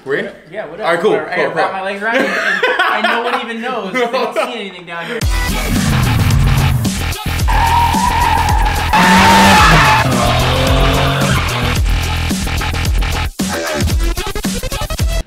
We're in? Yeah, whatever. All right, cool. Hey, I brought my legs around and no one even knows. They don't see anything down here.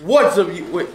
What's up, you? Wait,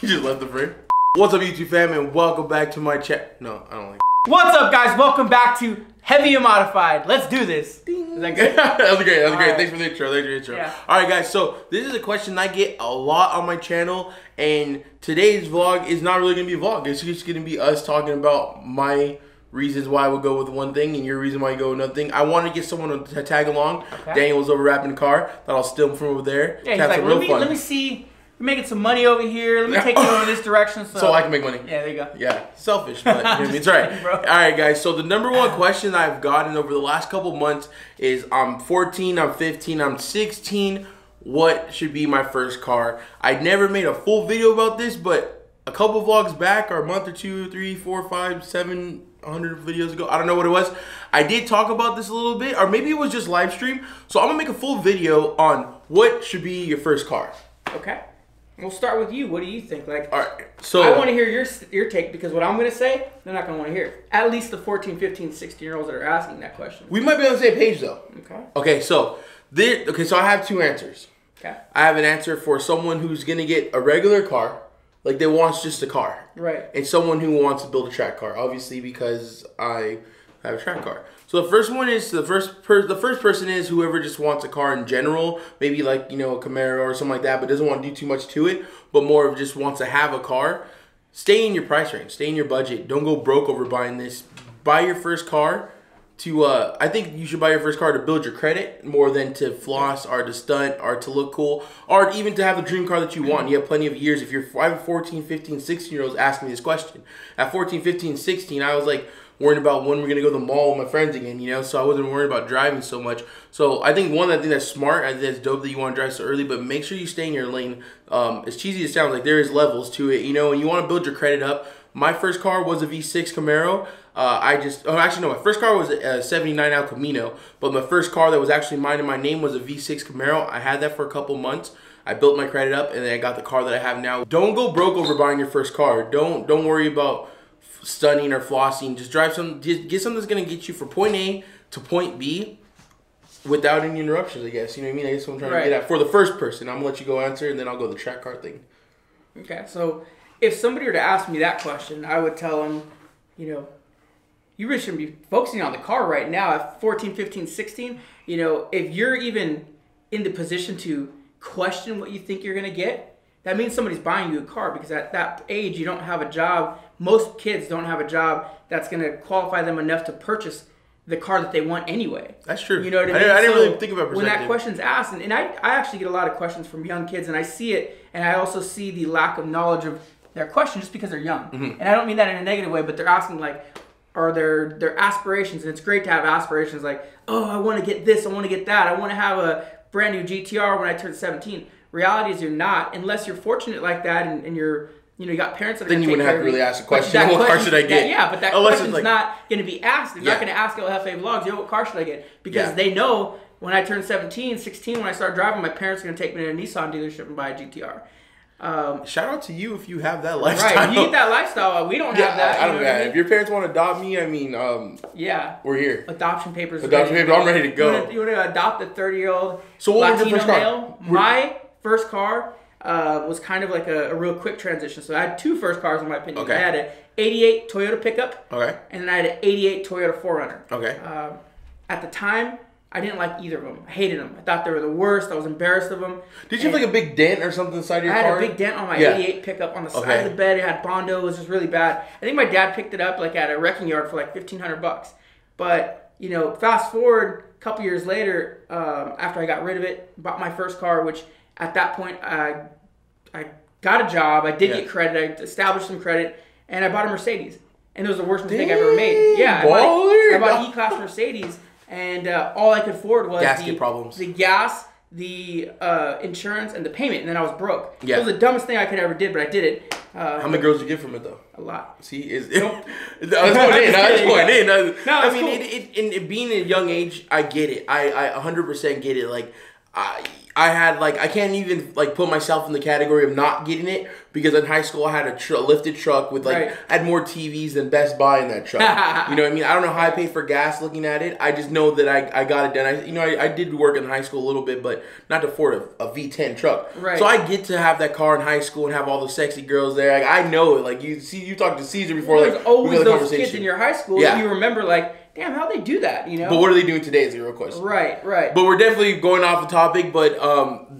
you just left the frame. What's up, YouTube fam, and welcome back to my chat. No, I don't like. What's up, guys? Welcome back to Heavy and Modified. Let's do this. Is that good? That was great. That was great. Right. Thanks for the intro. Thanks for the intro. Yeah. All right, guys. So this is a question I get a lot on my channel, and today's vlog is not really gonna be a vlog. It's just gonna be us talking about my reasons why I would go with one thing and your reason why you go with another thing. I want to get someone to tag along. Okay. Daniel was over wrapping the car. That I'll steal him from over there. Yeah, he's Have like, some real fun. let me see. We're making some money over here. Let me take you in this direction. So I can make money. Yeah, there you go. Yeah, selfish, but you know what I mean? It's all right. Kidding, bro. All right, guys. So the number one question I've gotten over the last couple months is: I'm 14, I'm 15, I'm 16. What should be my first car? I never made a full video about this, but a couple vlogs back, or a month or 2, 3, 4, 5, 700 videos ago, I don't know what it was, I did talk about this a little bit, or maybe it was just live stream. So I'm gonna make a full video on what should be your first car. Okay. We'll start with you. What do you think? Like, All right. So I want to hear your take, because what I'm going to say, they're not going to want to hear it. At least the 14, 15, 16-year-olds that are asking that question. we might be on the same page though. Okay. Okay, so so I have two answers. Okay. I have an answer for someone who's gonna get a regular car, like they wants just a car, Right. and someone who wants to build a track car. Obviously, because I have a track car. So the first one is the first person is whoever just wants a car in general, maybe like a Camaro or something like that, but doesn't want to do too much to it, but more of just wants to have a car. Stay in your price range, stay in your budget. Don't go broke over buying this. Buy your first car. I think you should buy your first car to build your credit more than to floss or to stunt or to look cool or even to have the dream car that you want. You have plenty of years. I have 14, 15, 16-year-olds asking me this question. At 14, 15, 16, I was like worried about when we're going to go to the mall with my friends again, so I wasn't worried about driving so much. So I think I think that's smart. I think that's dope that you want to drive so early, but make sure you stay in your lane. As cheesy as it sounds, like there is levels to it, and you want to build your credit up. My first car was a V6 Camaro. My first car was a 79 El Camino, but my first car that was actually mine in my name was a V6 Camaro. I had that for a couple months. I built my credit up, and then I got the car that I have now. Don't go broke over buying your first car. Don't worry about stunning or flossing. Just get something that's gonna get you from point A to point B without any interruptions, I guess. You know what I mean? I guess what I'm trying to get at. For the first person, I'm gonna let you go answer, and then I'll go to the track car thing. Okay. So if somebody were to ask me that question, I would tell them, you really shouldn't be focusing on the car right now at 14, 15, 16. If you're even in the position to question what you think you're going to get, that means somebody's buying you a car, because at that age, you don't have a job. Most kids don't have a job that's going to qualify them enough to purchase the car that they want anyway. That's true. You know what I mean? I didn't really think about perspective. When that question's asked, and I actually get a lot of questions from young kids, and I see it, and I also see the lack of knowledge of their question just because they're young. Mm-hmm. And I don't mean that in a negative way, but they're asking are their aspirations, and it's great to have aspirations like, oh, I want to get this, I want to get that, I want to have a brand new GTR when I turn 17. Reality is you're not, unless you're fortunate like that, and you're, you got parents that are then you wouldn't have to really ask a question, what car should I get? Yeah, but that question's not going to be asked. They're not going to ask LFA Vlogs, what car should I get? Because they know when I turn 17, 16, when I start driving, my parents are going to take me to a Nissan dealership and buy a GTR. Shout out to you if you have that lifestyle. Right, you get that lifestyle. We don't have that. I don't have. If your parents want to adopt me, we're here. Adoption papers. I'm ready to go. You want to adopt a 30-year-old So what was Latino your first car? male? My first car was kind of like a real quick transition. So I had two first cars, in my opinion. Okay. I had an 88 Toyota pickup. Okay. And then I had an 88 Toyota 4Runner. Okay. At the time, I didn't like either of them. I hated them. I thought they were the worst. I was embarrassed of them. Did you have like a big dent or something inside your car? I had a big dent on my 88 pickup on the side of the bed. It had Bondo. It was just really bad. I think my dad picked it up at a wrecking yard for $1,500. But, fast forward a couple years later, after I got rid of it, bought my first car, which at that point I got a job. I did get credit. I established some credit. And I bought a Mercedes. And it was the worst mistake I've ever made. Yeah, I bought E-Class Mercedes. And all I could afford was the gas, the insurance, and the payment, and then I was broke. Yeah. It was the dumbest thing I could ever did, but I did it. How many girls did you get from it though? A lot. See, I was going in. I mean, being a young age, I get it. I 100% get it. Like, I had like, I can't even like put myself in the category of not getting it, because in high school I had a lifted truck with like, I had more TVs than Best Buy in that truck. You know what I mean? I don't know how I paid for gas looking at it. I just know that I got it done. I did work in high school a little bit, but not to afford a V10 truck. So I get to have that car in high school and have all the sexy girls there. Like, I know it. Like, you talked to Caesar before. Well, like, there's always those kids in your high school that you remember, like, damn, how'd they do that, you know? But what are they doing today is the real question. Right. But we're definitely going off the topic, but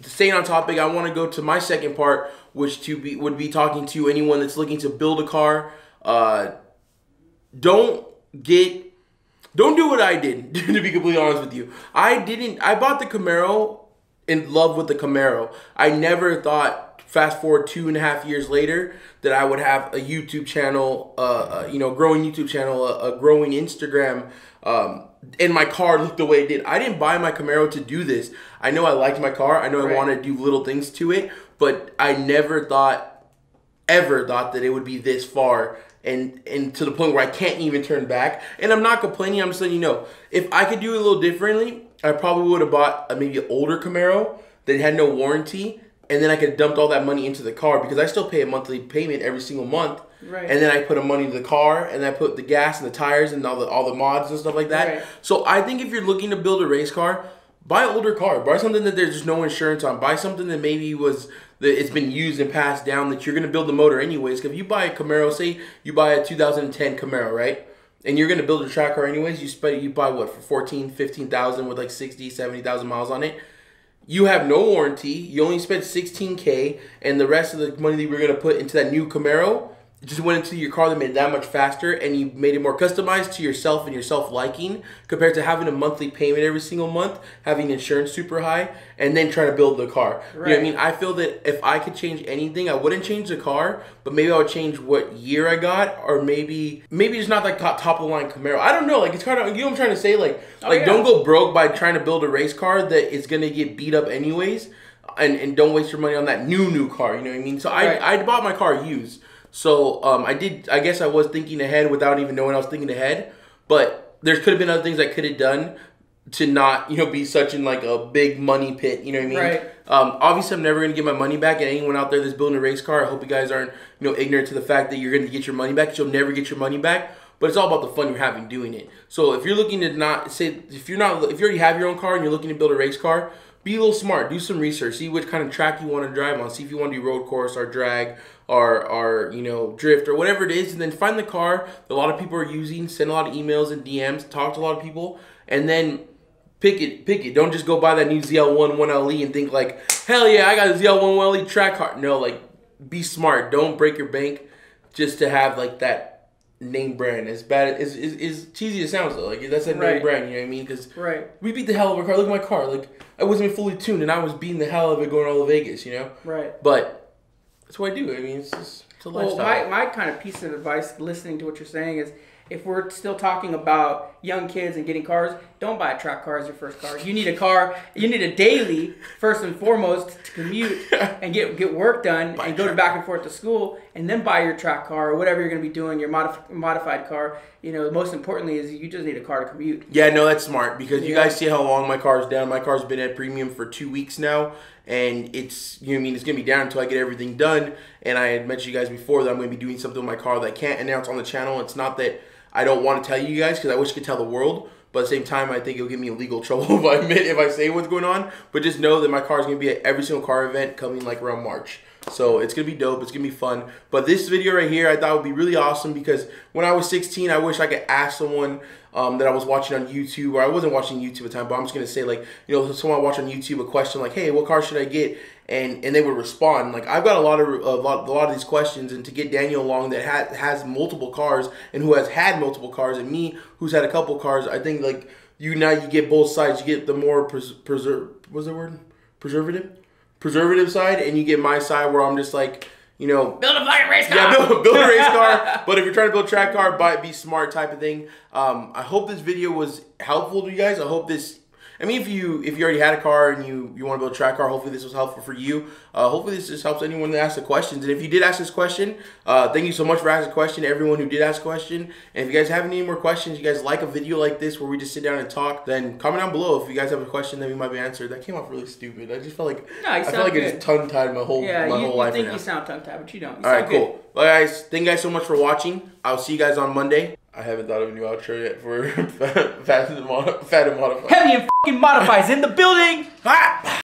staying on topic, I want to go to my second part, which would be talking to anyone that's looking to build a car. Don't do what I did, to be completely honest with you. I bought the Camaro in love with the Camaro. I never thought, fast forward 2.5 years later, that I would have a YouTube channel, growing YouTube channel, a growing Instagram, and my car looked the way it did. I didn't buy my Camaro to do this. I know I liked my car. I know I wanted to do little things to it, but I never ever thought that it would be this far and to the point where I can't even turn back. And I'm not complaining. I'm just letting you know, if I could do it a little differently, I probably would have bought maybe an older Camaro that had no warranty, and then I could have dumped all that money into the car, because I still pay a monthly payment every single month. And then I put the money into the car, and I put the gas and the tires and all the mods and stuff like that. So I think if you're looking to build a race car, buy an older car. Buy something that there's just no insurance on. Buy something that maybe it's been used and passed down, that you're going to build the motor anyways. Because if you buy a Camaro, say you buy a 2010 Camaro, right? And you're going to build a track car anyways, you buy what, for 14, 15,000 with like 60, 70,000 miles on it. You have no warranty. You only spent $16K, and the rest of the money that you were going to put into that new Camaro just went into your car that made it that much faster, and you made it more customized to yourself and your self-liking, compared to having a monthly payment every single month, having insurance super high, and then trying to build the car. You know what I mean? I feel that if I could change anything, I wouldn't change the car, but maybe I would change what year I got, or maybe it's not like top of the line Camaro. I don't know. Like, it's kind of, you know what I'm trying to say? Don't go broke by trying to build a race car that is going to get beat up anyways, and don't waste your money on that new car. You know what I mean? So I bought my car used. So I guess I was thinking ahead without even knowing I was thinking ahead. But there could have been other things I could have done to not, be such in like a big money pit. You know what I mean? Obviously, I'm never going to get my money back. And anyone out there that's building a race car, I hope you guys aren't, ignorant to the fact that you're going to get your money back. You'll never get your money back. But it's all about the fun you're having doing it. So if you're looking to if you already have your own car and you're looking to build a race car, be a little smart. Do some research. See which kind of track you want to drive on. See if you want to do road course or drag or drift or whatever it is. And then find the car that a lot of people are using. Send a lot of emails and DMs. Talk to a lot of people. And then pick it. Don't just go buy that new ZL1 1LE and think like, hell yeah, I got a ZL1 1LE track car. No, like, be smart. Don't break your bank just to have like that name brand. As bad as cheesy as it sounds though, like that's a name brand, you know what I mean? Because we beat the hell of a car. Look at my car, like I wasn't even fully tuned and I was beating the hell of it going all to Vegas, But that's what I do. I mean, it's a lifestyle. Well, my kind of piece of advice, listening to what you're saying, is if we're still talking about young kids and getting cars, don't buy a track car as your first car. You need a car. You need a daily, first and foremost, to commute and get work done and go back and forth to school, and then buy your track car or whatever you're going to be doing, your modified car. Most importantly is you just need a car to commute. Yeah, no, that's smart, because you guys see how long my car's down. My car's been at premium for 2 weeks now, and it's it's going to be down until I get everything done. And I had mentioned you guys before that I'm going to be doing something with my car that I can't announce on the channel. It's not that I don't want to tell you guys, because I wish I could tell the world. But at the same time, I think it'll get me in legal trouble if I say what's going on. But just know that my car is going to be at every single car event coming like around March. So it's going to be dope. It's going to be fun. But this video right here I thought would be really awesome, because when I was 16, I wish I could ask someone that I was watching on YouTube, or I wasn't watching YouTube at the time, but I'm just going to say, like, someone I watch on YouTube a question like, hey, what car should I get? And they would respond. Like, I've got a lot of these questions, and to get Daniel along that has multiple cars and who has had multiple cars, and me who's had a couple cars, I think like you get both sides. You get the more preservative side, and you get my side where I'm just like, build a fucking race car. Yeah, build a race car. But if you're trying to build a track car, be smart type of thing. I hope this video was helpful to you guys. I hope this I mean, if you already had a car and you want to build a track car, hopefully this was helpful for you. Hopefully this just helps anyone that asks the questions. And if you did ask this question, thank you so much for asking a question, everyone who did ask a question. And if you guys have any more questions, you guys like a video like this where we just sit down and talk, then comment down below if you guys have a question that we might be answered. That came off really stupid. I just felt like I just tongue-tied my whole life. You think you sound tongue-tied, but you don't. All right, cool. Well, guys, thank you guys so much for watching. I'll see you guys on Monday. I haven't thought of a new outro yet for Fat and Modified. Heavy and fucking Modifies in the building. Ah!